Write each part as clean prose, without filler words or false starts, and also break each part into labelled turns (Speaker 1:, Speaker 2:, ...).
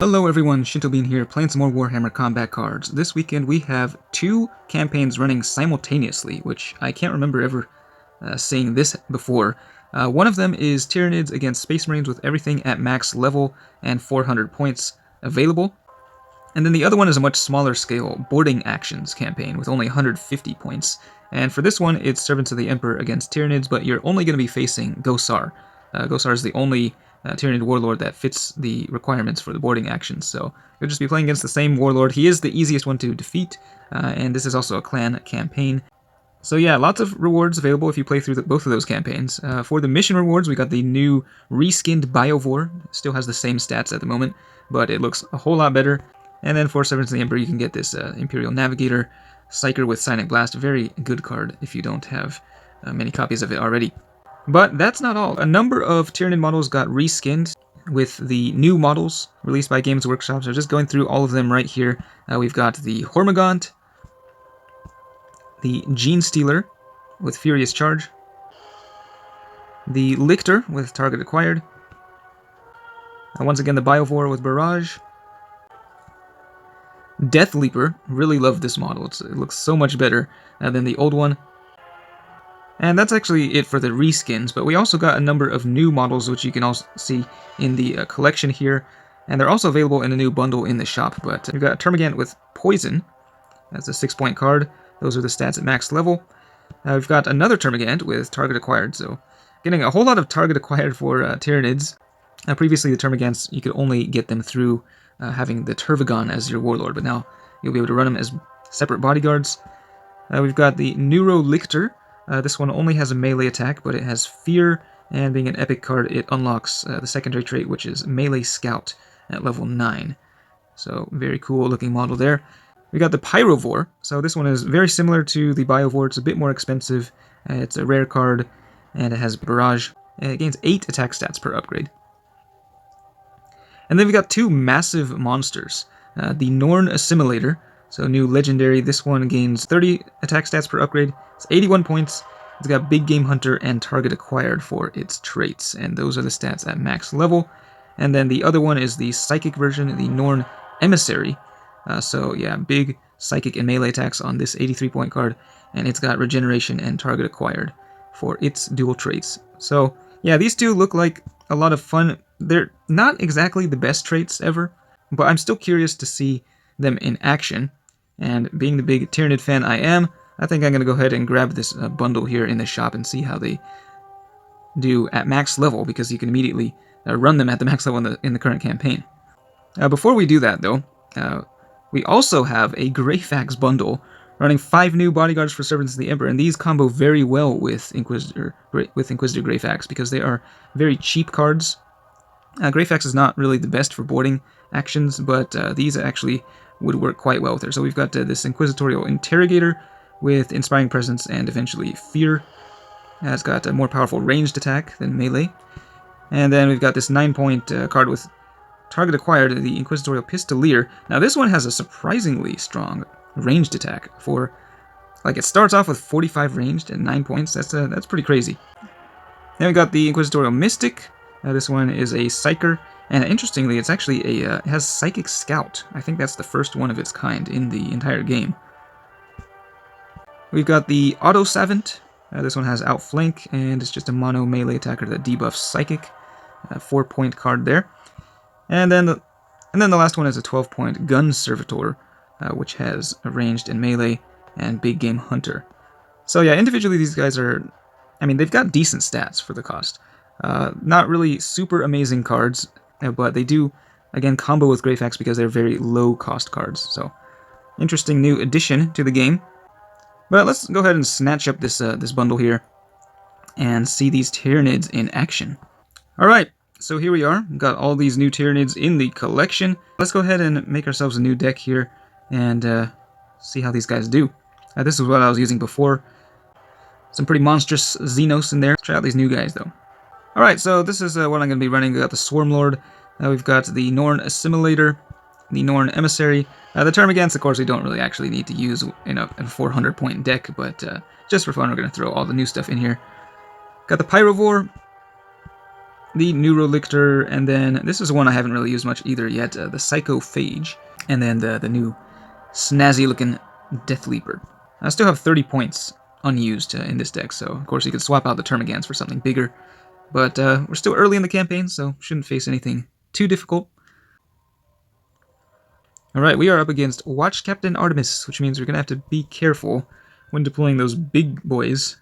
Speaker 1: Hello everyone, Shintobean here, playing some more Warhammer combat cards. This weekend we have two campaigns running simultaneously, which I can't remember ever seeing this before. One of them is Tyranids against Space Marines with everything at max level and 400 points available. And then the other one is a much smaller scale boarding actions campaign with only 150 points. And for this one, it's Servants of the Emperor against Tyranids, but you're only going to be facing Gosar. Gosar is the only Tyranid warlord that fits the requirements for the boarding actions, so you'll just be playing against the same warlord. He is the easiest one to defeat, and this is also a clan campaign. So yeah, lots of rewards available if you play through both of those campaigns. For the mission rewards, we got the new reskinned Biovore. Still has the same stats at the moment, but it looks a whole lot better. And then for Servants of the Emperor, you can get this Imperial Navigator, Psyker with Psionic Blast. A very good card if you don't have many copies of it already. But that's not all. A number of Tyranid models got reskinned with the new models released by Games Workshop. So just going through all of them right here. We've got the Hormigaunt, the Gene Stealer with Furious Charge, the Lictor with Target Acquired, once again the Biovore with Barrage, Death Leaper. Really love this model. It looks so much better than the old one. And that's actually it for the reskins, but we also got a number of new models, which you can also see in the collection here, and they're also available in a new bundle in the shop. But we've got Termagant with Poison. That's a 6-point card. Those are the stats at max level. We've got another Termagant with Target Acquired, so getting a whole lot of Target Acquired for Tyranids. Previously, the Termagants, you could only get them through having the Tervagon as your warlord, but now you'll be able to run them as separate bodyguards. We've got the Neuro Lictor. This one only has a melee attack, but it has Fear, and being an epic card, it unlocks the secondary trait, which is Melee Scout at level 9. So, very cool looking model there. We got the Pyrovore. So this one is very similar to the Biovore. It's a bit more expensive. It's a rare card, and it has Barrage. And it gains 8 attack stats per upgrade. And then we got two massive monsters. The Norn Assimilator. So new legendary, this one gains 30 attack stats per upgrade. It's 81 points. It's got Big Game Hunter and Target Acquired for its traits, and those are the stats at max level. And then the other one is the Psychic version, the Norn Emissary. So yeah, big Psychic and melee attacks on this 83-point card, and it's got Regeneration and Target Acquired for its dual traits. So yeah, these two look like a lot of fun. They're not exactly the best traits ever, but I'm still curious to see them in action. And being the big Tyranid fan I am, I think I'm going to go ahead and grab this bundle here in the shop and see how they do at max level, because you can immediately run them at the max level in the current campaign. Before we do that, though, we also have a Greyfax bundle running 5 new bodyguards for Servants of the Emperor, and these combo very well with Inquisitor Greyfax because they are very cheap cards. Greyfax is not really the best for boarding actions, but these actually would work quite well with her. So we've got this Inquisitorial Interrogator with Inspiring Presence and eventually Fear. It's got a more powerful ranged attack than melee. And then we've got this 9-point card with Target Acquired, the Inquisitorial Pistolier. Now this one has a surprisingly strong ranged attack for, like, it starts off with 45 ranged and 9 points. That's pretty crazy. Then we got the Inquisitorial Mystic. This one is a Psyker. And interestingly, it's actually it has Psychic Scout. I think that's the first one of its kind in the entire game. We've got the Auto Savant. This one has Outflank, and it's just a mono melee attacker that debuffs Psychic. 4-point card there. And then the last one is a 12-point Gun Servitor, which has a ranged and melee and Big Game Hunter. So yeah, individually these guys are, I mean, they've got decent stats for the cost. Not really super amazing cards, but they do, again, combo with Greyfax because they're very low-cost cards. So, interesting new addition to the game. But let's go ahead and snatch up this bundle here and see these Tyranids in action. Alright, so here we are. We've got all these new Tyranids in the collection. Let's go ahead and make ourselves a new deck here and see how these guys do. This is what I was using before. Some pretty monstrous Xenos in there. Let's try out these new guys, though. Alright, so this is what I'm going to be running. We've got the Swarmlord, we've got the Norn Assimilator, the Norn Emissary. The Termagants, of course, we don't really actually need to use in a 400-point deck, but just for fun, we're going to throw all the new stuff in here. Got the Pyrovore, the Neurolictor, and then this is one I haven't really used much either yet, the Psychophage, and then the new snazzy-looking Death Leaper. I still have 30 points unused in this deck, so of course you could swap out the Termagants for something bigger, but we're still early in the campaign, so shouldn't face anything too difficult. Alright, we are up against Watch Captain Artemis, which means we're going to have to be careful when deploying those big boys.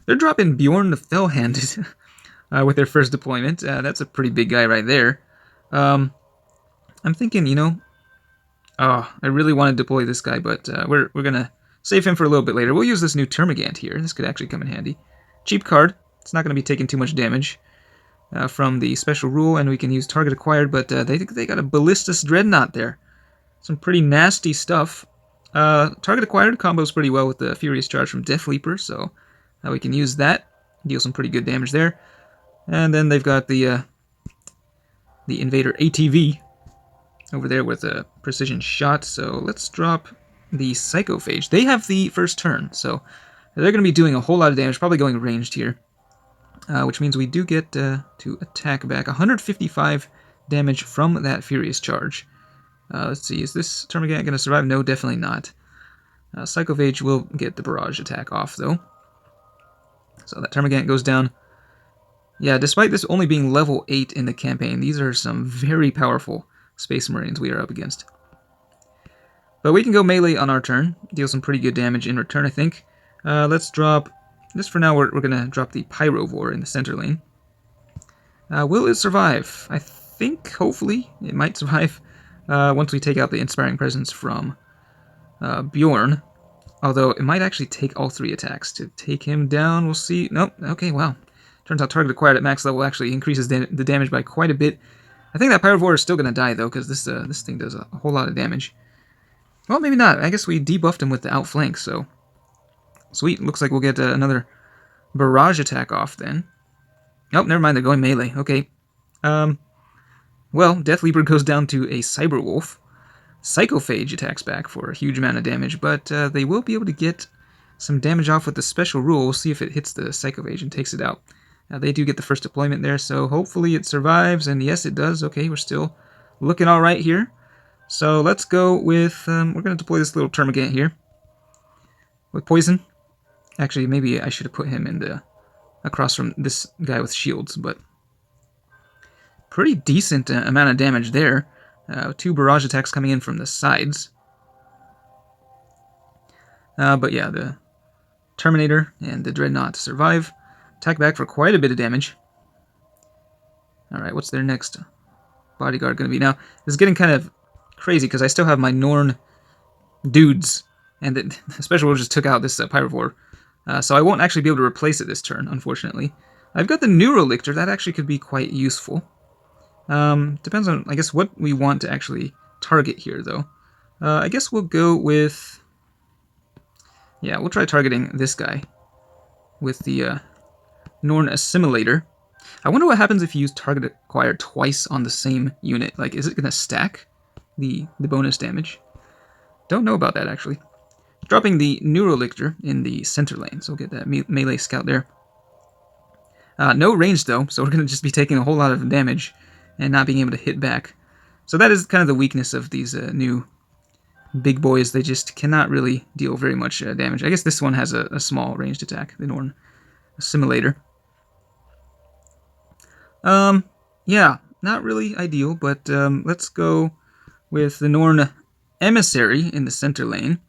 Speaker 1: They're dropping Bjorn the Fell-Handed with their first deployment. That's a pretty big guy right there. I'm thinking, you know, I really want to deploy this guy, but we're going to save him for a little bit later. We'll use this new Termagant here. This could actually come in handy. Cheap card. It's not going to be taking too much damage from the special rule, and we can use target acquired, but they got a Ballistus Dreadnought there. Some pretty nasty stuff. Target acquired combos pretty well with the Furious Charge from Death Leaper, so we can use that. Deal some pretty good damage there. And then they've got the Invader ATV over there with a precision shot, so let's drop the Psychophage. They have the first turn, so they're going to be doing a whole lot of damage, probably going ranged here, which means we do get to attack back 155 damage from that Furious Charge. Let's see, is this Termagant going to survive? No, definitely not. Psychophage will get the barrage attack off, though. So that Termagant goes down. Yeah, despite this only being level 8 in the campaign, these are some very powerful Space Marines we are up against. But we can go melee on our turn, deal some pretty good damage in return, I think. Let's drop, just for now, we're going to drop the Pyrovore in the center lane. Will it survive? I think, hopefully, it might survive. Once we take out the Inspiring Presence from Bjorn. Although, it might actually take all 3 attacks to take him down. We'll see. Nope. Okay, wow. Turns out target acquired at max level actually increases the damage by quite a bit. I think that Pyrovore is still going to die, though, because this thing does a whole lot of damage. Well, maybe not. I guess we debuffed him with the outflank, so... Sweet. Looks like we'll get another barrage attack off, then. Oh, never mind. They're going melee. Okay. Well, Death Leaper goes down to a Cyberwolf. Psychophage attacks back for a huge amount of damage, but they will be able to get some damage off with the special rule. We'll see if it hits the Psychophage and takes it out. They do get the first deployment there, so hopefully it survives, and yes, it does. Okay, we're still looking all right here. So let's go with, we're going to deploy this little Termagant here with poison. Actually, maybe I should have put him in the across from this guy with shields, but pretty decent amount of damage there. 2 barrage attacks coming in from the sides. But yeah, the Terminator and the Dreadnought survive. Attack back for quite a bit of damage. Alright, what's their next bodyguard going to be? Now, this is getting kind of crazy because I still have my Norn dudes, and the special rule just took out this Pyrovore. So I won't actually be able to replace it this turn, unfortunately. I've got the Neurolictor. That actually could be quite useful. Depends on, I guess, what we want to actually target here, though. I guess we'll go with... Yeah, we'll try targeting this guy with the Norn Assimilator. I wonder what happens if you use target acquired twice on the same unit. Like, is it going to stack the bonus damage? Don't know about that, actually. Dropping the Neurolictor in the center lane, so we'll get that melee scout there. No range, though, so we're going to just be taking a whole lot of damage and not being able to hit back. So that is kind of the weakness of these new big boys. They just cannot really deal very much damage. I guess this one has a small ranged attack, the Norn Assimilator. Yeah, not really ideal, but let's go with the Norn Emissary in the center lane.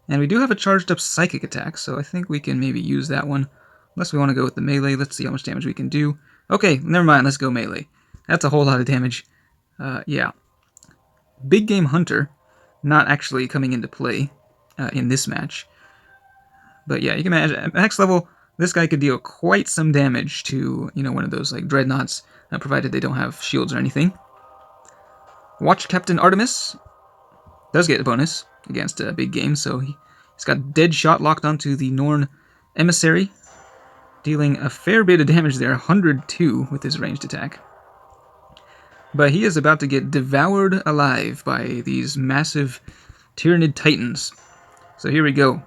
Speaker 1: And we do have a charged up psychic attack, so I think we can maybe use that one. Unless we want to go with the melee. Let's see how much damage we can do. Okay, never mind, let's go melee. That's a whole lot of damage. Yeah. Big Game Hunter not actually coming into play in this match. But yeah, you can imagine, at max level, this guy could deal quite some damage to, you know, one of those like dreadnoughts, provided they don't have shields or anything. Watch Captain Artemis does get a bonus against a big game, so he's got Dead Shot locked onto the Norn Emissary, dealing a fair bit of damage there, 102 with his ranged attack. But he is about to get devoured alive by these massive Tyranid Titans. So here we go.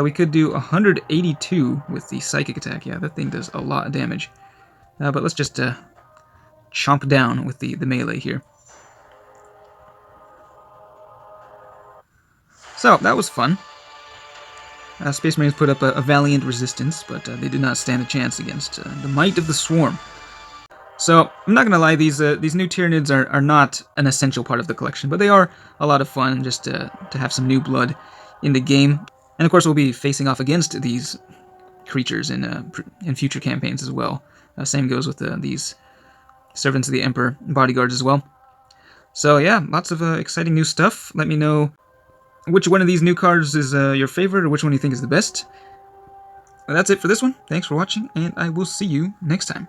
Speaker 1: We could do 182 with the psychic attack. Yeah, that thing does a lot of damage. But let's just chomp down with the melee here. So, that was fun. Space Marines put up a valiant resistance, but they did not stand a chance against the might of the Swarm. So, I'm not gonna lie, these new tyranids are not an essential part of the collection, but they are a lot of fun just to have some new blood in the game. And of course, we'll be facing off against these creatures in future campaigns as well. Same goes with these Servants of the Emperor bodyguards as well. So yeah, lots of exciting new stuff. Let me know which one of these new cards is your favorite, or which one you think is the best. That's it for this one. Thanks for watching, and I will see you next time.